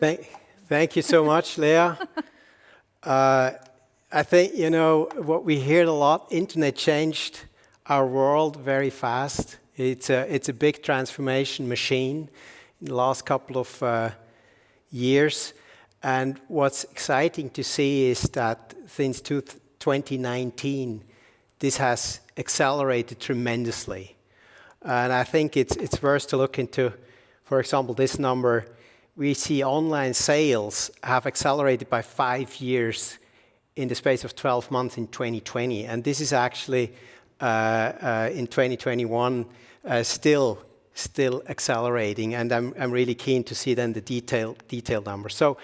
Thank you so much, Leah. I think, what we hear a lot, internet changed our world very fast. It's a big transformation machine in the last couple of years. And what's exciting to see is that since 2019, this has accelerated tremendously. And I think it's worth to look into, for example, this number. We see online sales have accelerated by 5 years in the space of 12 months in 2020. And this is actually in 2021 still accelerating. And I'm really keen to see then the detailed numbers. So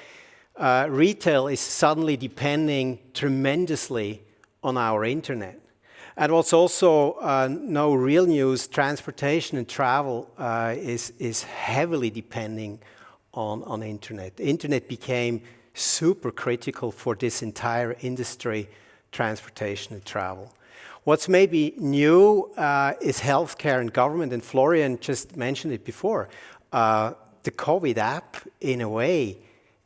retail is suddenly depending tremendously on our internet. And what's also no real news, transportation and travel is heavily depending on internet. Internet became super critical for this entire industry, transportation and travel. What's maybe new is healthcare and government, and Florian just mentioned it before. The COVID app, in a way,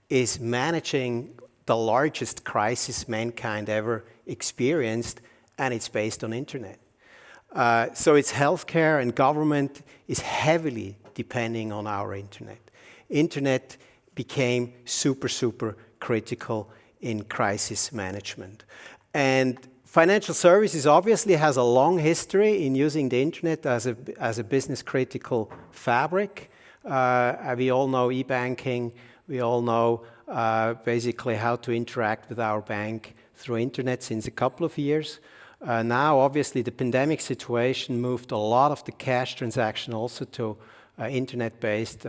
is managing the largest crisis mankind ever experienced, and it's based on internet. So it's healthcare and government is heavily depending on our internet. Internet became super critical in crisis management. And financial services obviously has a long history in using the internet as a business critical fabric. We all know e-banking. We all know basically how to interact with our bank through internet since a couple of years. Now, obviously, the pandemic situation moved a lot of the cash transaction also to internet-based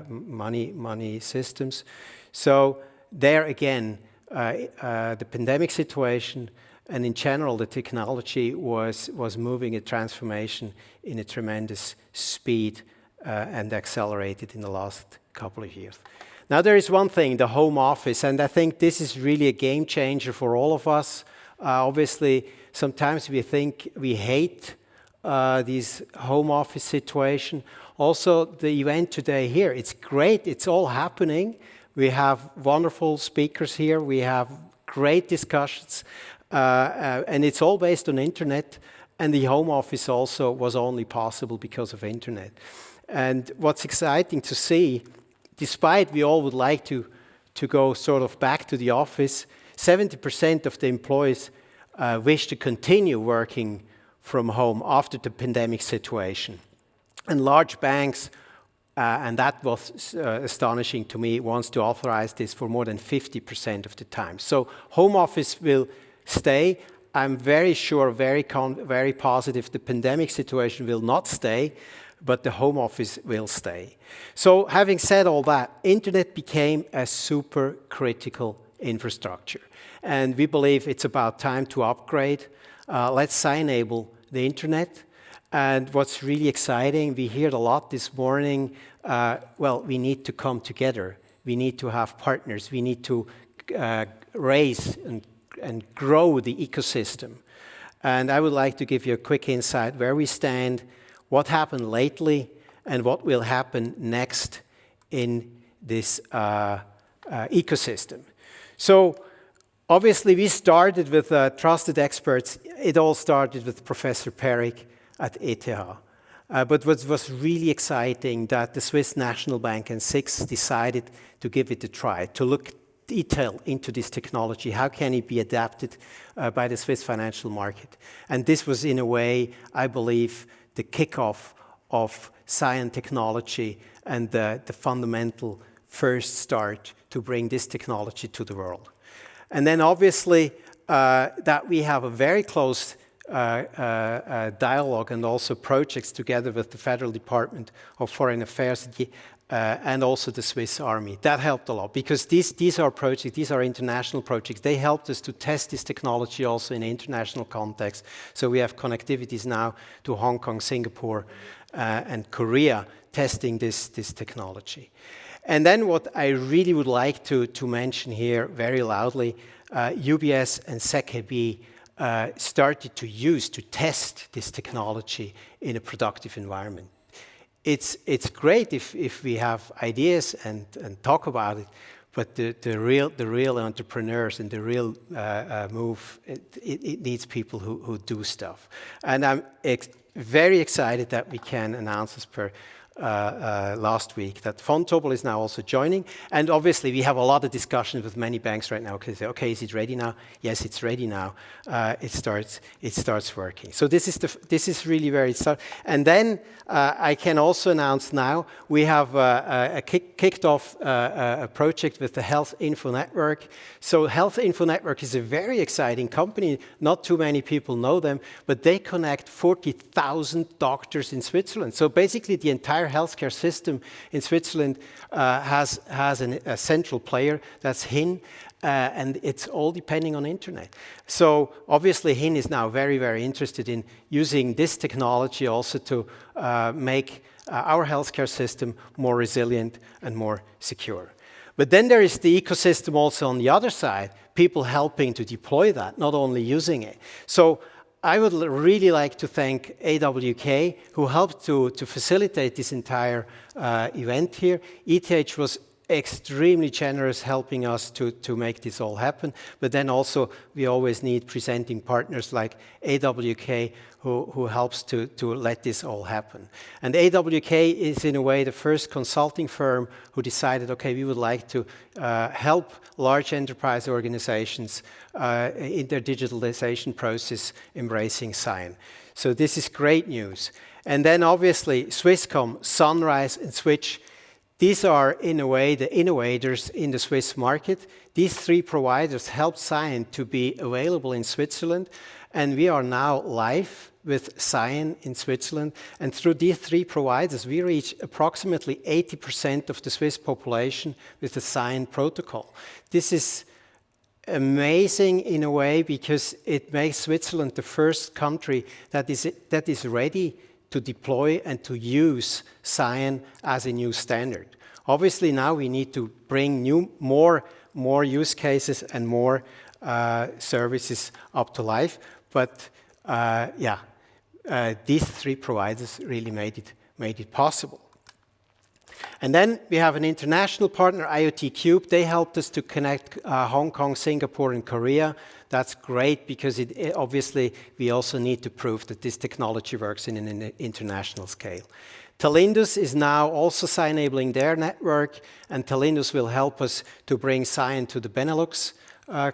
money systems. So there again, the pandemic situation and in general the technology was moving a transformation in a tremendous speed and accelerated in the last couple of years. Now there is one thing, the home office, and I think this is really a game changer for all of us. Obviously, sometimes we think we hate this home office situation. Also, the event today here, it's great, it's all happening. We have wonderful speakers here, we have great discussions, and it's all based on internet, and the home office also was only possible because of internet. And what's exciting to see, despite we all would like to go sort of back to the office, 70% of the employees wish to continue working from home after the pandemic situation. And large banks, and that was astonishing to me, wants to authorize this for more than 50% of the time. So home office will stay. I'm very sure, very positive the pandemic situation will not stay, but the home office will stay. So having said all that, internet became a super critical infrastructure. And we believe it's about time to upgrade. Let's enable the internet. And what's really exciting, we heard a lot this morning, we need to come together. We need to have partners. We need to raise and grow the ecosystem. And I would like to give you a quick insight where we stand, what happened lately, and what will happen next in this ecosystem. So obviously, we started with trusted experts. It all started with Professor Perik at ETH. But what was really exciting that the Swiss National Bank and SIX decided to give it a try, to look detail into this technology. How can it be adapted by the Swiss financial market? And this was, in a way, I believe, the kickoff of SCiON technology and the fundamental first start to bring this technology to the world. And then obviously that we have a very close dialogue and also projects together with the Federal Department of Foreign Affairs and also the Swiss Army. That helped a lot because these are projects, these are international projects. They helped us to test this technology also in an international context. So we have connectivities now to Hong Kong, Singapore, and Korea testing this technology. And then what I really would like to mention here very loudly, UBS and SecAB started to test this technology in a productive environment. it's great if we have ideas and talk about it, but the real entrepreneurs and the real move, it needs people who do stuff. And I'm very excited that we can announce as per last week that Vontobel is now also joining. And obviously we have a lot of discussions with many banks right now because, okay, is it ready now? Yes, it's ready now. It starts working. So this is really where it starts. And then I can also announce now we have kicked off a project with the Health Info Network. So Health Info Network is a very exciting company. Not too many people know them, but they connect 40,000 doctors in Switzerland. So basically the entire healthcare system in Switzerland has a central player, that's HIN, and it's all depending on internet. So obviously HIN is now very, very interested in using this technology also to make our healthcare system more resilient and more secure. But then there is the ecosystem also on the other side, people helping to deploy that, not only using it. So I would really like to thank AWK, who helped to facilitate this entire event here. ETH was extremely generous helping us to make this all happen. But then also we always need presenting partners like AWK who helps to let this all happen. And AWK is in a way the first consulting firm who decided, okay, we would like to help large enterprise organizations in their digitalization process embracing SCiON. So this is great news. And then obviously Swisscom, Sunrise and Switch, these are in a way the innovators in the Swiss market. These three providers helped SCiON to be available in Switzerland, and we are now live with SCiON in Switzerland. And through these three providers, we reach approximately 80% of the Swiss population with the SCiON protocol. This is amazing in a way because it makes Switzerland the first country that is ready to deploy and to use SCiON as a new standard. Obviously now we need to bring more use cases and more services up to life, but these three providers really made it possible. And then we have an international partner, IoT Cube. They helped us to connect Hong Kong, Singapore, and Korea. That's great because obviously we also need to prove that this technology works in an international scale. Talindus is now also SCiON-enabling their network, and Talindus will help us to bring SCiON to the Benelux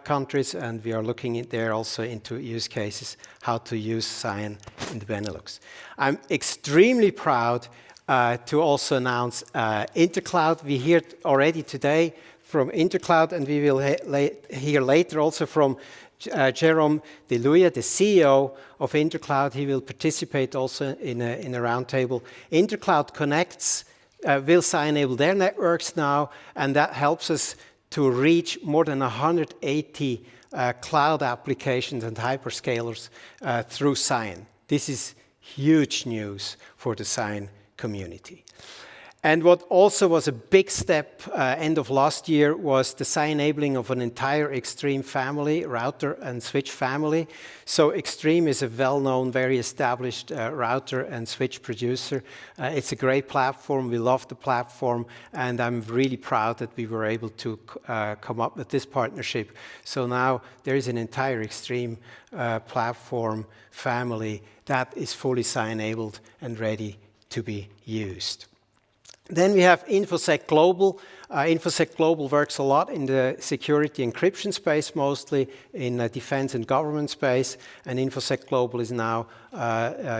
countries, and we are looking there also into use cases, how to use SCiON in the Benelux. I'm extremely proud to also announce Intercloud. We heard already today from Intercloud, and we will hear later also from Jérôme Deluya, the CEO of Intercloud. He will participate also in a roundtable. Intercloud connects, will SCiON-enable their networks now, and that helps us to reach more than 180 cloud applications and hyperscalers through SCiON. This is huge news for the SCiON community. And what also was a big step end of last year was the SCiON-enabling of an entire Extreme family, router and switch family. So Extreme is a well-known, very established router and switch producer. It's a great platform. We love the platform, and I'm really proud that we were able to come up with this partnership. So now there is an entire Extreme platform family that is fully SCiON-enabled and ready to be used. Then we have InfoSec Global. InfoSec Global works a lot in the security encryption space, mostly in defense and government space. And InfoSec Global is now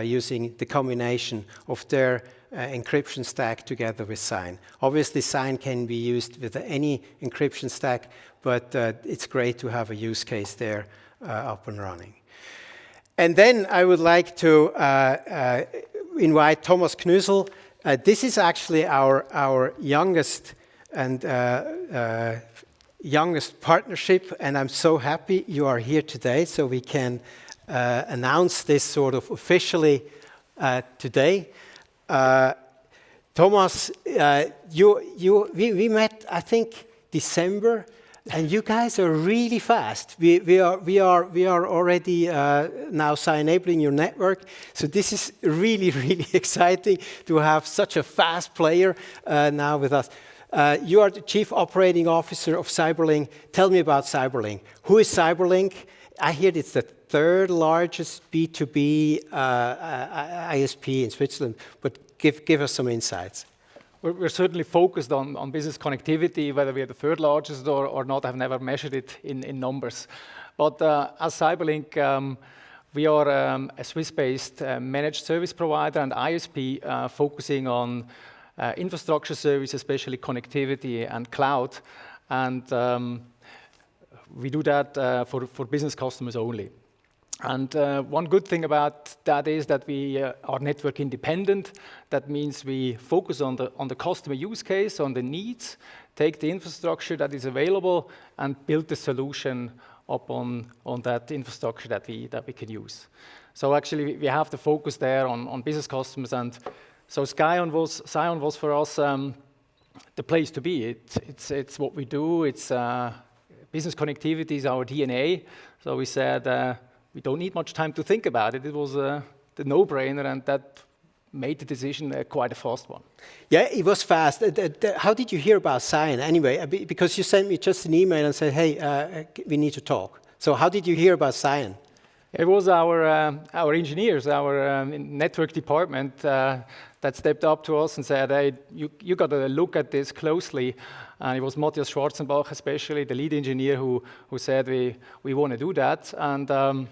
using the combination of their encryption stack together with SCiON. Obviously, SCiON can be used with any encryption stack, but it's great to have a use case there up and running. And then I would like to invite Thomas Knüssel. This is actually our youngest partnership, and I'm so happy you are here today, so we can announce this sort of officially today. Thomas, we met, I think, December And you guys are really fast. We are already now enabling your network. So this is really, really exciting to have such a fast player now with us. You are the Chief Operating Officer of Cyberlink. Tell me about Cyberlink. Who is Cyberlink? I hear it's the third largest B2B ISP in Switzerland, but give us some insights. We're certainly focused on business connectivity. Whether we are the third largest or not, I've never measured it in numbers. But as Cyberlink, we are a Swiss-based managed service provider and ISP focusing on infrastructure service, especially connectivity and cloud. And we do that for business customers only. And one good thing about that is that we are network independent. That means we focus on the customer use case, on the needs, take the infrastructure that is available, and build the solution up on that infrastructure that we can use. So actually, we have the focus there on business customers, and so SCiON was for us the place to be. It's what we do. It's business connectivity is our DNA. So we said. We don't need much time to think about it. It was the no-brainer, and that made the decision quite a fast one. Yeah, it was fast. How did you hear about SCiON anyway? Because you sent me just an email and said, hey, we need to talk. So how did you hear about SCiON? It was our engineers, our network department that stepped up to us and said, hey, you got to look at this closely. And it was Matthias Schwarzenbach, especially the lead engineer, who said we want to do that. And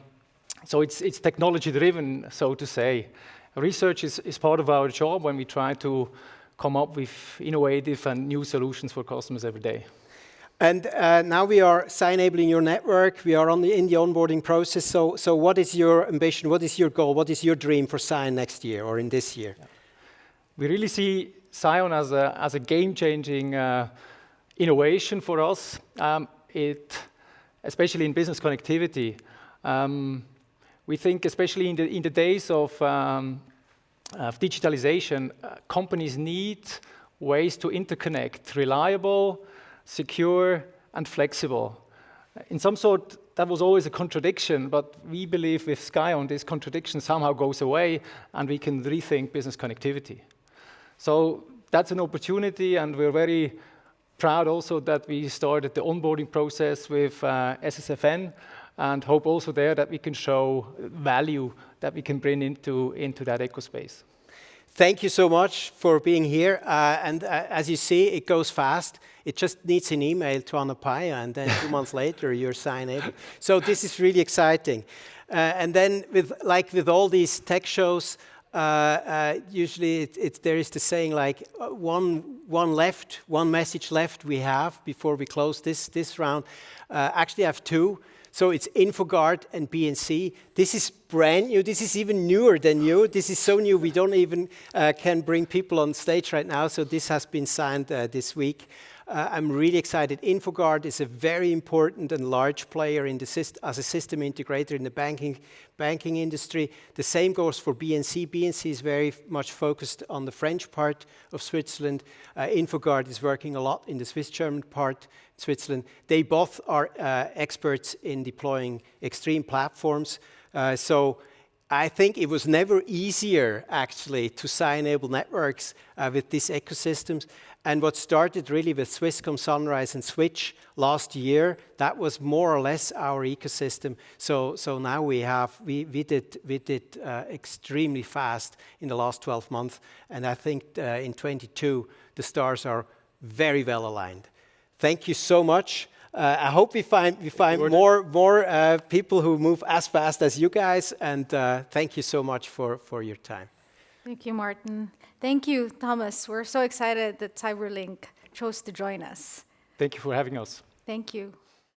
so it's technology-driven, so to say. Research is part of our job when we try to come up with innovative and new solutions for customers every day. And now we are enabling your network. We are in the onboarding process. So what is your ambition? What is your goal? What is your dream for SCiON next year or in this year? Yeah. We really see SCiON as a game-changing innovation for us. Especially in business connectivity. We think, especially in the days of digitalization, companies need ways to interconnect, reliable, secure, and flexible. In some sort, that was always a contradiction, but we believe with SCiON, this contradiction somehow goes away, and we can rethink business connectivity. So that's an opportunity, and we're very proud also that we started the onboarding process with SSFN, and hope also there that we can show value that we can bring into that ecospace. Thank you so much for being here. And as you see, it goes fast. It just needs an email to Anapaya, and then 2 months later, you're SCiON. So this is really exciting. And then with all these tech shows, usually there is the saying like one message left we have before we close this round. Actually, I have two. So it's InfoGuard and BNC. This is brand new. This is even newer than new. This is so new we don't even can bring people on stage right now. So this has been signed this week. I'm really excited. InfoGuard is a very important and large player in the as a system integrator in the banking industry. The same goes for BNC. BNC is very much focused on the French part of Switzerland. InfoGuard is working a lot in the Swiss-German part of Switzerland. They both are experts in deploying extreme platforms. So I think it was never easier, actually, to enable networks with these ecosystems. And what started really with Swisscom, Sunrise, and Switch last year, that was more or less our ecosystem. So now we did extremely fast in the last 12 months, and I think in 22 the stars are very well aligned. Thank you so much. I hope we find more people who move as fast as you guys, and thank you so much for your time. Thank you, Martin. Thank you, Thomas. We're so excited that Cyberlink chose to join us. Thank you for having us. Thank you.